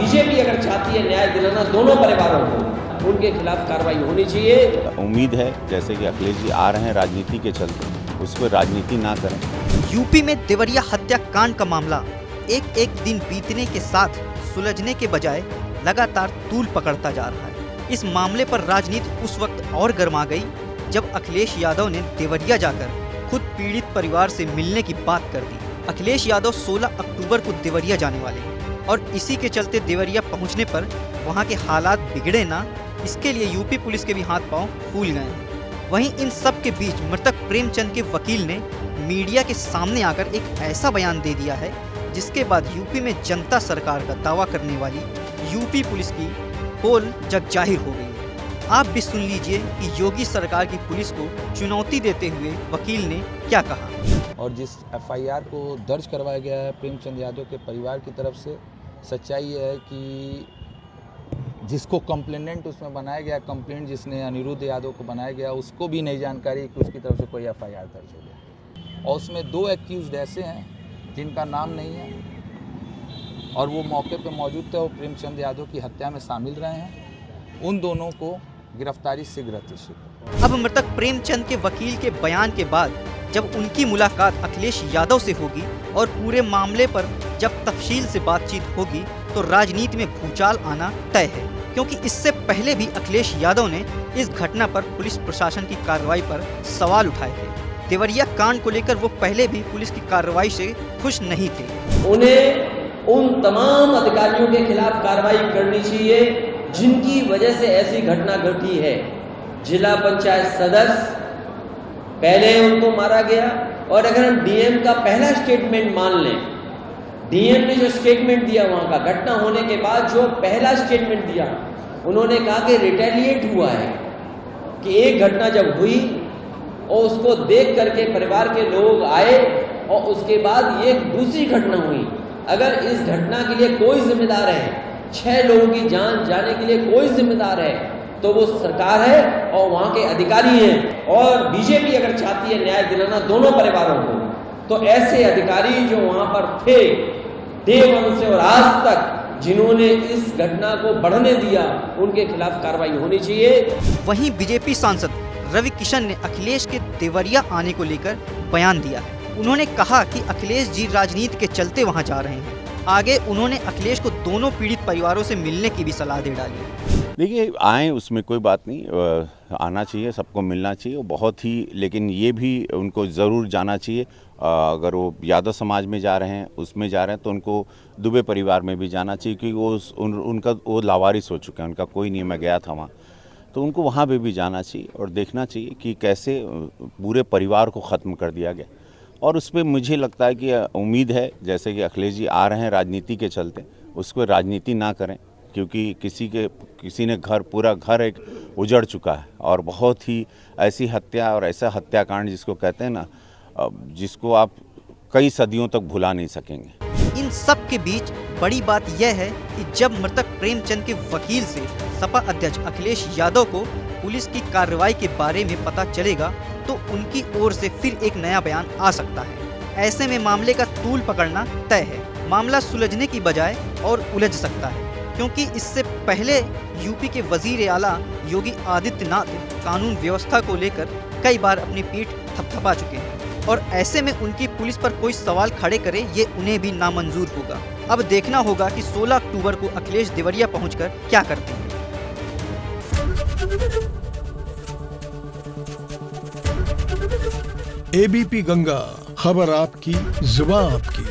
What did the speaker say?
BJP अगर चाहती है न्याय दिलाना दोनों परिवारों को, उनके खिलाफ कार्रवाई होनी चाहिए। उम्मीद है जैसे कि अखिलेश जी आ रहे हैं राजनीति के चलते, उसको राजनीति ना करें। यूपी में देवरिया हत्याकांड का मामला एक एक दिन बीतने के साथ सुलझने के बजाय लगातार तूल पकड़ता जा रहा है। इस मामले पर राजनीति उस वक्त और गर्मा गई जब अखिलेश यादव ने देवरिया जाकर खुद पीड़ित परिवार से मिलने की बात कर दी। अखिलेश यादव 16 अक्टूबर को देवरिया जाने वाले हैं और इसी के चलते देवरिया पहुंचने पर वहां के हालात बिगड़े ना, इसके लिए यूपी पुलिस के भी हाथ पांव फूल गए हैं। वहीं इन सब के बीच मृतक प्रेमचंद के वकील ने मीडिया के सामने आकर एक ऐसा बयान दे दिया है जिसके बाद यूपी में जनता सरकार का दावा करने वाली यूपी पुलिस की पोल जग जाहिर हो गई है। आप भी सुन लीजिए कि योगी सरकार की पुलिस को चुनौती देते हुए वकील ने क्या कहा। और जिस एफआईआर को दर्ज करवाया गया है प्रेमचंद यादव के परिवार की तरफ से, सच्चाई ये है कि जिसको कंप्लेनेंट उसमें बनाया गया, कंप्लेंट जिसने अनिरुद्ध यादव को बनाया गया, उसको भी नहीं जानकारी कि उसकी तरफ से कोई एफआईआर दर्ज हो गया। और उसमें 2 एक्यूज्ड ऐसे हैं जिनका नाम नहीं है और वो मौके पे मौजूद थे और प्रेमचंद यादव की हत्या में शामिल रहे हैं। उन दोनों को गिरफ्तारी शीघ्र अतिशीघ्र। अब मृतक प्रेमचंद के वकील के बयान के बाद जब उनकी मुलाकात अखिलेश यादव से होगी और पूरे मामले पर जब तफसील से बातचीत होगी तो राजनीति में भूचाल आना तय है, क्योंकि इससे पहले भी अखिलेश यादव ने इस घटना पर पुलिस प्रशासन की कार्रवाई पर सवाल उठाए थे। देवरिया कांड को लेकर वो पहले भी पुलिस की कार्रवाई से खुश नहीं थे। उन्हें उन तमाम अधिकारियों के खिलाफ कार्रवाई करनी चाहिए जिनकी वजह से ऐसी घटना घटी है। जिला पंचायत सदस्य पहले उनको मारा गया, और अगर हम डीएम का पहला स्टेटमेंट मान लें, डीएम ने जो स्टेटमेंट दिया वहां का घटना होने के बाद जो पहला स्टेटमेंट दिया, उन्होंने कहा कि रिटेलिएट हुआ है, कि एक घटना जब हुई और उसको देख करके परिवार के लोग आए और उसके बाद ये दूसरी घटना हुई। अगर इस घटना के लिए कोई जिम्मेदार है, 6 लोगों की जान जाने के लिए कोई जिम्मेदार है, तो वो सरकार है और वहाँ के अधिकारी हैं। और बीजेपी अगर चाहती है न्याय दिलाना दोनों परिवारों को, तो ऐसे अधिकारी जो वहाँ पर थे डे 1 से और आज तक, जिन्होंने इस घटना को बढ़ने दिया, उनके खिलाफ कार्रवाई होनी चाहिए। वहीं बीजेपी सांसद रवि किशन ने अखिलेश के देवरिया आने को लेकर बयान दिया है। उन्होंने कहा कि अखिलेश जी राजनीति के चलते वहां जा रहे हैं। आगे उन्होंने अखिलेश को दोनों पीड़ित परिवारों से मिलने की भी सलाह दे डाली। देखिए, आए उसमें कोई बात नहीं, आना चाहिए, सबको मिलना चाहिए, बहुत ही, लेकिन ये भी उनको ज़रूर जाना चाहिए। अगर वो यादव समाज में जा रहे हैं, उसमें जा रहे हैं, तो उनको दुबे परिवार में भी जाना चाहिए, क्योंकि उनका वो लावारिस हो चुके हैं, उनका कोई नहीं। मैं गया था वहाँ, तो उनको वहाँ पे भी जाना चाहिए और देखना चाहिए कि कैसे पूरे परिवार को ख़त्म कर दिया गया। और उस पर मुझे लगता है कि उम्मीद है जैसे कि अखिलेश जी आ रहे हैं राजनीति के चलते, उसको राजनीति ना करें, क्योंकि किसी ने पूरा घर एक उजड़ चुका है। और बहुत ही ऐसी हत्या और ऐसा हत्याकांड जिसको कहते हैं ना, जिसको आप कई सदियों तक भुला नहीं सकेंगे। इन सब के बीच बड़ी बात यह है कि जब मृतक प्रेमचंद के वकील से सपा अध्यक्ष अखिलेश यादव को पुलिस की कार्रवाई के बारे में पता चलेगा तो उनकी ओर से फिर एक नया बयान आ सकता है। ऐसे में मामले का तूल पकड़ना तय है। मामला सुलझने की बजाय और उलझ सकता है, क्योंकि इससे पहले यूपी के वजीर आला योगी आदित्यनाथ कानून व्यवस्था को लेकर कई बार अपनी पीठ थपथपा चुके हैं, और ऐसे में उनकी पुलिस पर कोई सवाल खड़े करे ये उन्हें भी नामंजूर होगा। अब देखना होगा कि 16 अक्टूबर को अखिलेश देवरिया पहुंचकर क्या करते हैं। एबीपी गंगा, खबर आपकी, जुबान आपकी।